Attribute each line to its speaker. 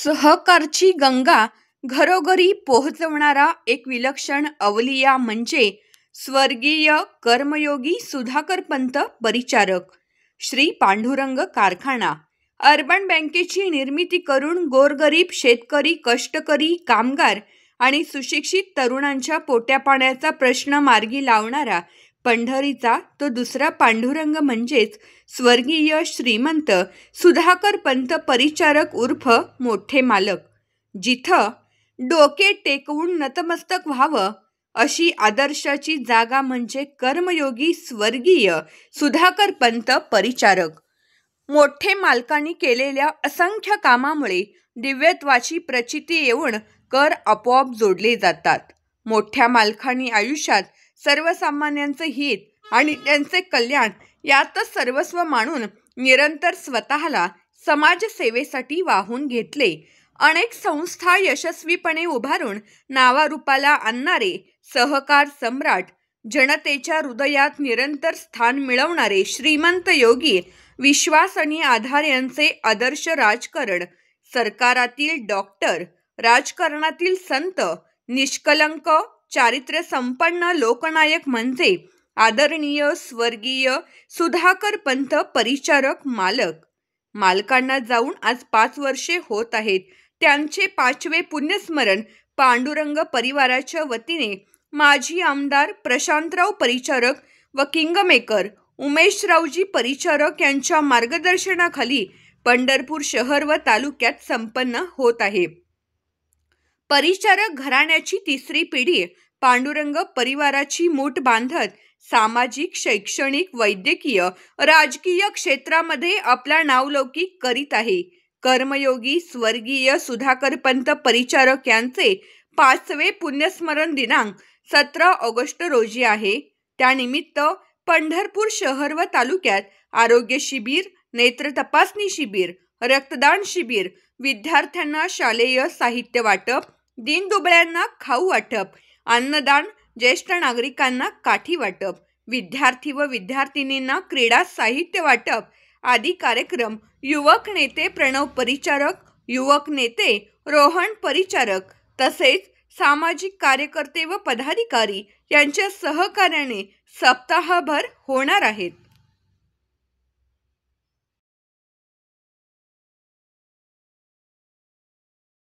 Speaker 1: सहकारची गंगा घरोघरी पोहोचवणारा एक विलक्षण अवलिया म्हणजे स्वर्गीय कर्मयोगी सुधाकरपंत परिचारक श्री पांडुरंग कारखाना. अर्बन बँकेची निर्मिती करून गोरगरीब शेतकरी, कष्टकरी, कामगार आणि सुशिक्षित तरुणांच्या पोट्यापाण्याचा प्रश्न मार्गी लावणारा पंढरीचा तो दुसरा पांडुरंग म्हणजेच स्वर्गीय श्रीमंत सुधाकरपंत परिचारक उर्फ मोठे मालक. जिथं डोके टेकवून नतमस्तक व्हावं अशी आदर्शाची जागा म्हणजे कर्मयोगी स्वर्गीय सुधाकरपंत परिचारक. मोठे मालकांनी केलेल्या असंख्य कामामुळे दिव्यत्वाची प्रचिती येऊन कर आपोआप जोडले जातात. मोठ्या मालकांनी आयुष्यात सर्वसामान्यांचे हित आणि त्यांचे कल्याण यातच सर्वस्व मानून निरंतर स्वतःला समाजसेवेसाठी वाहून घेतले. अनेक संस्था यशस्वीपणे उभारून नावारूपाला आणणारे सहकार सम्राट, जनतेच्या हृदयात निरंतर स्थान मिळवणारे श्रीमंत योगी, विश्वास आणि आधार यांचे आदर्श राजकारण, सरकारातील डॉक्टर, राजकारणातील संत, निष्कलंक चारित्र्य संपन्न लोकनायक म्हणजे आदरणीय स्वर्गीय सुधाकरपंत परिचारक मालक. मालकांना जाऊन आज 5 वर्षे होत आहेत. त्यांचे 5वे पुण्यस्मरण पांडुरंग परिवाराच्या वतीने माजी आमदार प्रशांतराव परिचारक व किंगमेकर उमेशरावजी परिचारक यांच्या मार्गदर्शनाखाली पंढरपूर शहर व तालुक्यात संपन्न होत आहे. परिचारक घराण्याची 3री पिढी पांडुरंग परिवाराची मूठ बांधत सामाजिक, शैक्षणिक, वैद्यकीय, राजकीय क्षेत्रामध्ये आपला नावलौकिक करीत आहे. कर्मयोगी स्वर्गीय सुधाकरपंत परिचारक यांचे 5वे पुण्यस्मरण दिनांक 17 ऑगस्ट रोजी आहे. त्यानिमित्त पंढरपूर शहर व तालुक्यात आरोग्य शिबिर, नेत्र तपासणी शिबिर, रक्तदान शिबिर, विद्यार्थ्यांना शालेय साहित्य वाटप, दीनदुबळ्यांना खाऊ वाटप, अन्नदान, ज्येष्ठ नागरिकांना काठी वाटप, विद्यार्थी व विद्यार्थिनींना क्रीडा साहित्य वाटप आदी कार्यक्रम युवक नेते प्रणव परिचारक, युवक नेते रोहन परिचारक तसेच सामाजिक कार्यकर्ते व पदाधिकारी यांच्या सहकार्याने सप्ताहभर होणार आहेत.